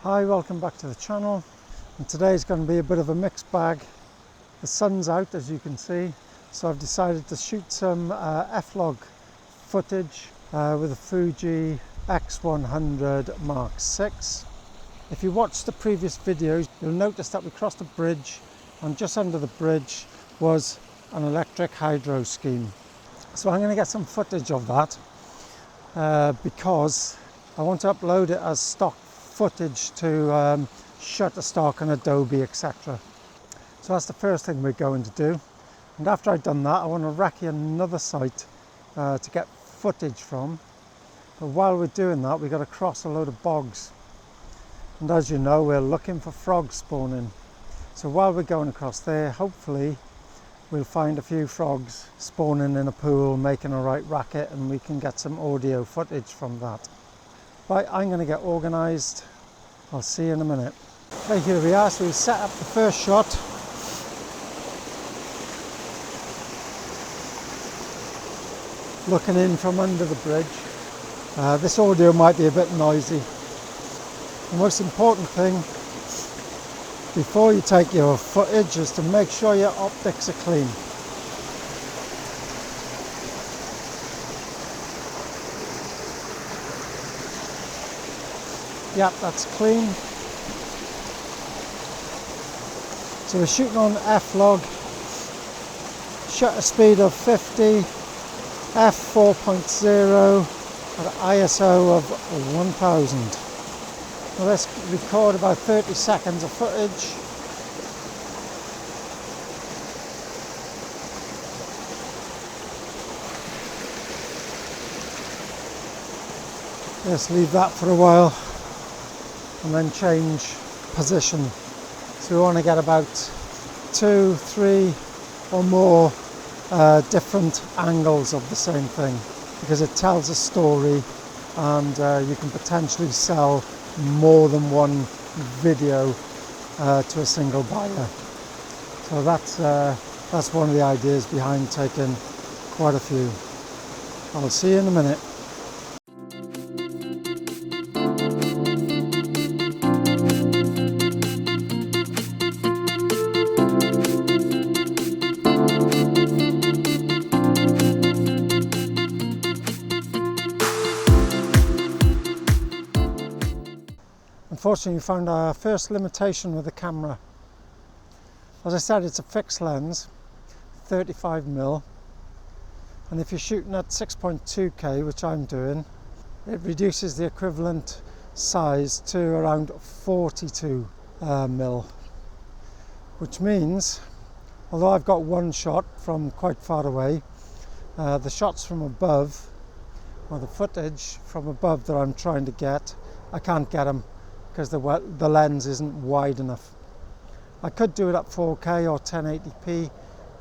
Hi, welcome back to the channel, and today is going to be a bit of a mixed bag. The sun's out, as you can see, so I've decided to shoot some F-log footage with a Fuji X100 Mark VI. If you watched the previous videos, you'll notice that we crossed a bridge, and just under the bridge was an electric hydro scheme. So I'm going to get some footage of that because I want to upload it as stock footage to Shutterstock and Adobe, etc. So that's the first thing we're going to do. And after I've done that, I want to recce another site to get footage from. But while we're doing that, we've got to cross a load of bogs. And as you know, we're looking for frog spawning. So while we're going across there, hopefully we'll find a few frogs spawning in a pool, making a right racket, and we can get some audio footage from that. Right, I'm going to get organised. I'll see you in a minute. Okay, here we are. So we set up the first shot. Looking in from under the bridge. This audio might be a bit noisy. The most important thing before you take your footage is to make sure your optics are clean. Yep, that's clean. So we're shooting on F-log, shutter speed of 50, f4.0 at ISO of 1000. Now let's record about 30 seconds of footage. Let's leave that for a while and then change position. So we want to get about 2, 3 or more different angles of the same thing, because it tells a story, and you can potentially sell more than one video to a single buyer. So that's one of the ideas behind taking quite a few. I'll see you in a minute. Unfortunately, we found our first limitation with the camera. As I said, it's a fixed lens, 35mm, and if you're shooting at 6.2K, which I'm doing, it reduces the equivalent size to around 42mm, which means, although I've got one shot from quite far away, the shots from above, or the footage from above that I'm trying to get, I can't get them because the lens isn't wide enough. I could do it at 4K or 1080p,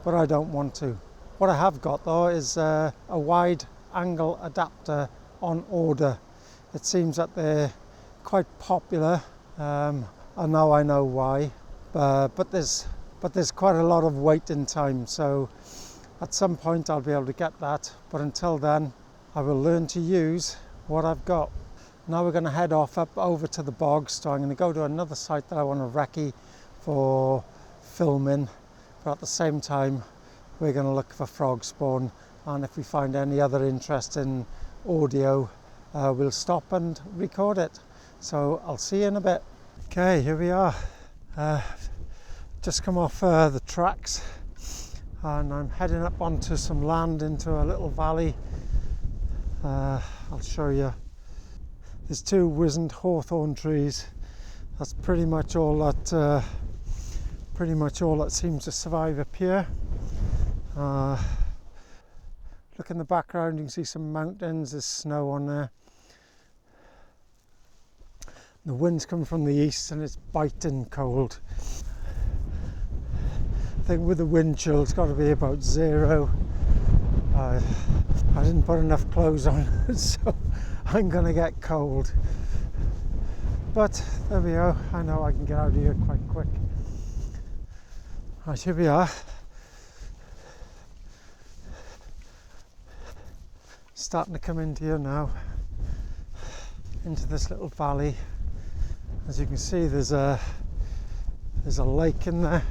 but I don't want to. What I have got though is a wide angle adapter on order. It seems that they're quite popular, and now I know why, but there's quite a lot of waiting time, so at some point I'll be able to get that, but until then I will learn to use what I've got. Now we're going to head off up over to the bogs, so I'm going to go to another site that I want to recce for filming, but at the same time we're going to look for frog spawn, and if we find any other interesting audio we'll stop and record it. So I'll see you in a bit. Okay, here we are. Just come off the tracks, and I'm heading up onto some land into a little valley. I'll show you. There's 2 wizened hawthorn trees. That's pretty much all that seems to survive up here. Look in the background, you can see some mountains. There's snow on there. The wind's coming from the east and it's biting cold. I think with the wind chill it's got to be about 0. I didn't put enough clothes on, so I'm gonna get cold. But there we go. I know I can get out of here quite quick. Right, here we are. Starting to come into here now, into this little valley. As you can see, there's a lake in there.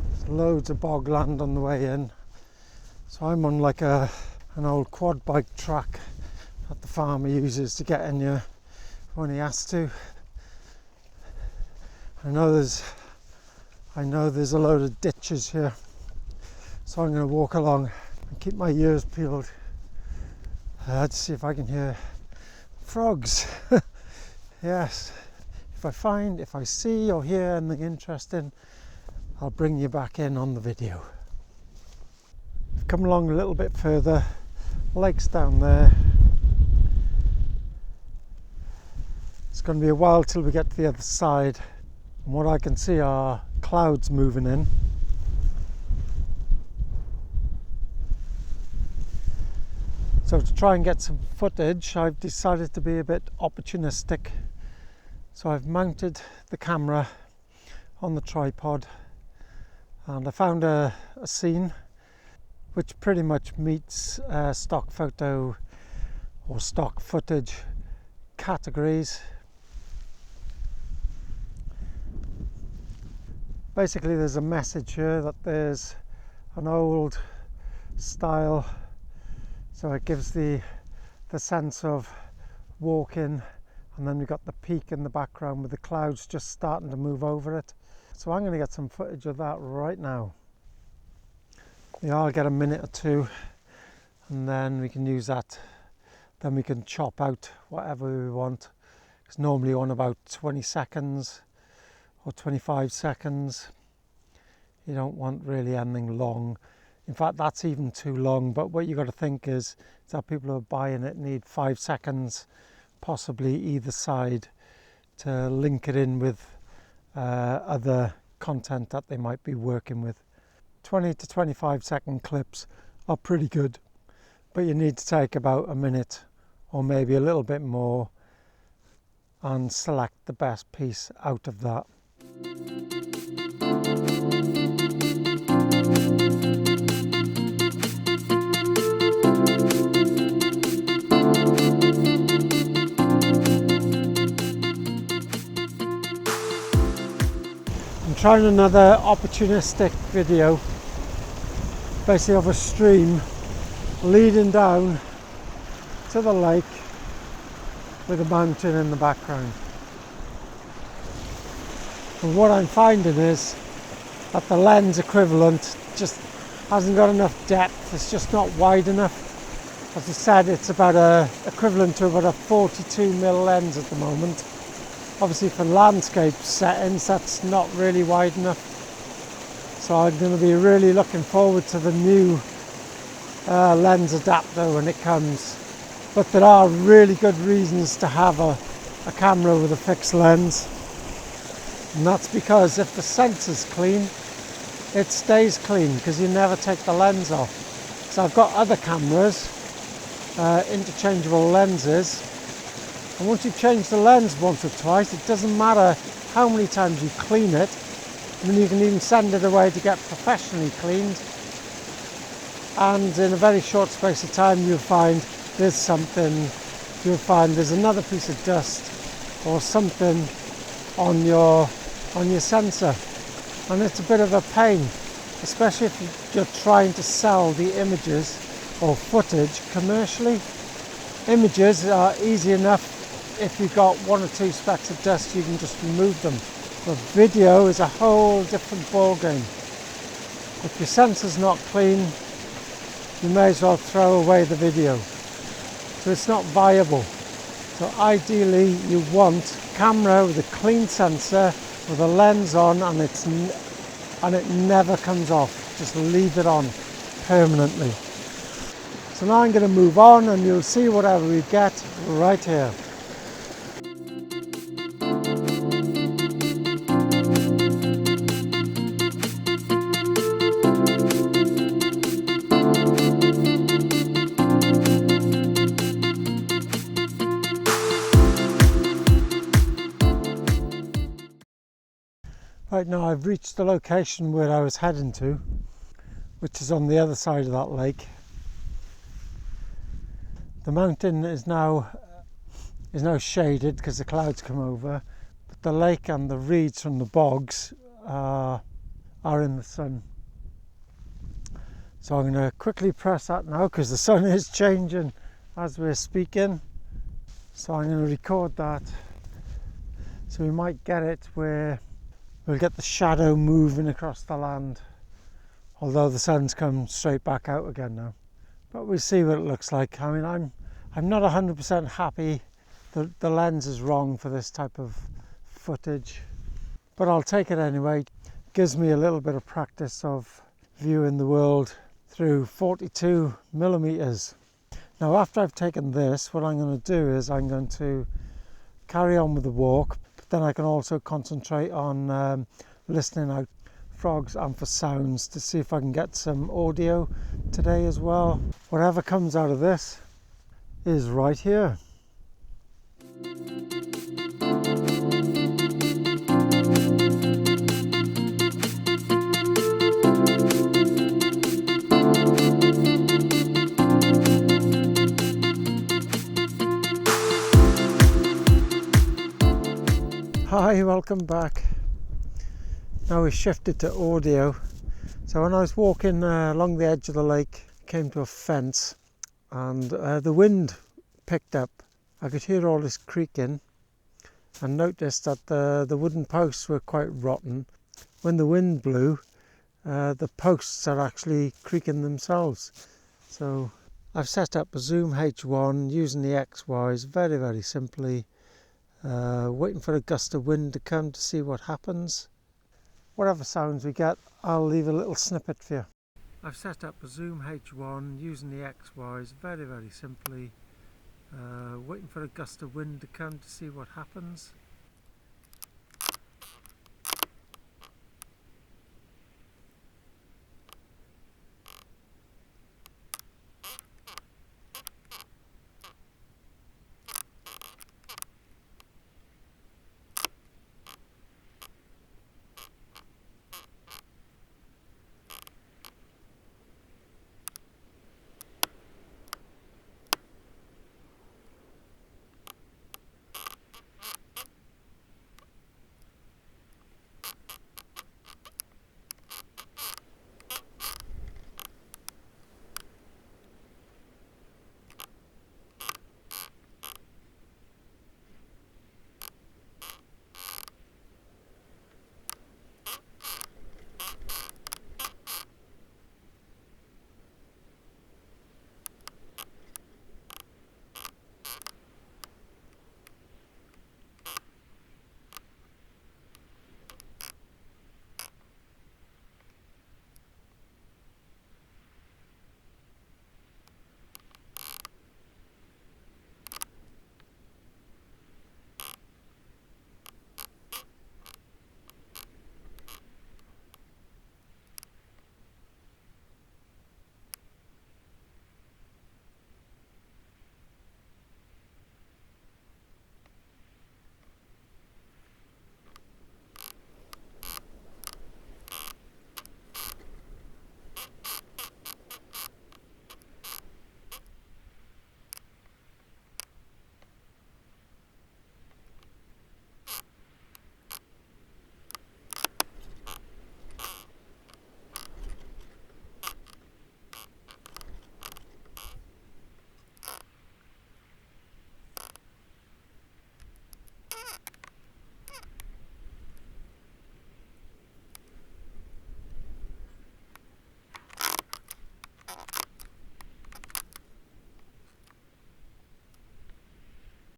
There's loads of bogland on the way in. So I'm on like an old quad bike track that the farmer uses to get in here when he has to. I know there's a load of ditches here, so I'm going to walk along and keep my ears peeled to see if I can hear frogs. Yes, if I see or hear anything interesting, I'll bring you back in on the video. I've come along a little bit further, lake's down there. It's going to be a while till we get to the other side, and what I can see are clouds moving in. So to try and get some footage, I've decided to be a bit opportunistic. So I've mounted the camera on the tripod, and I found a scene which pretty much meets stock photo or stock footage categories. Basically, there's a message here that there's an old style, so it gives the sense of walking, and then we've got the peak in the background with the clouds just starting to move over it. So I'm going to get some footage of that right now. Yeah, I'll get a minute or two, and then we can use that. Then we can chop out whatever we want. It's normally on about 20 seconds or 25 seconds. You don't want really anything long. In fact, that's even too long, but what you got to think is that people who are buying it need 5 seconds, possibly either side, to link it in with other content that they might be working with. 20 to 25 second clips are pretty good, but you need to take about a minute or maybe a little bit more and select the best piece out of that. I'm trying another opportunistic video, basically of a stream leading down to the lake with a mountain in the background. And what I'm finding is that the lens equivalent just hasn't got enough depth. It's just not wide enough. As I said, it's about equivalent to about a 42mm lens at the moment. Obviously for landscape settings, that's not really wide enough. So I'm going to be really looking forward to the new lens adapter when it comes. But there are really good reasons to have a camera with a fixed lens. And that's because if the sensor's clean, it stays clean because you never take the lens off. So I've got other cameras, interchangeable lenses, and once you change the lens once or twice, it doesn't matter how many times you clean it. I mean, you can even send it away to get professionally cleaned, and in a very short space of time you'll find there's something, there's another piece of dust or something on your sensor, and it's a bit of a pain, especially if you're trying to sell the images or footage commercially. Images are easy enough. If you've got 1 or 2 specks of dust, you can just remove them. But video is a whole different ball game. If your sensor's not clean, you may as well throw away the video. So it's not viable. So ideally you want a camera with a clean sensor with a lens on, and it never comes off. Just leave it on permanently. So now I'm going to move on, and you'll see whatever we get right here. Right now I've reached the location where I was heading to, which is on the other side of that lake. The mountain is now is now shaded because the clouds come over, but the lake and the reeds from the bogs are in the sun. So I'm going to quickly press that now because the sun is changing as we're speaking. So I'm going to record that. So we might get it where we'll get the shadow moving across the land, although the sun's come straight back out again now. But we'll see what it looks like. I mean, I'm not 100% happy. The lens is wrong for this type of footage, but I'll take it anyway. It gives me a little bit of practice of viewing the world through 42mm. Now after I've taken this, what I'm going to do is I'm going to carry on with the walk, but then I can also concentrate on listening out frogs and for sounds to see if I can get some audio today as well. Whatever comes out of this is right here. Hi, welcome back. Now we've shifted to audio. So when I was walking along the edge of the lake, came to a fence and the wind picked up. I could hear all this creaking and noticed that the wooden posts were quite rotten. When the wind blew, the posts are actually creaking themselves. So I've set up a Zoom H1n using the XYs very simply. Waiting for a gust of wind to come to see what happens. Whatever sounds we get, I'll leave a little snippet for you. I've set up a Zoom H1n using the XYs very simply. Waiting for a gust of wind to come to see what happens.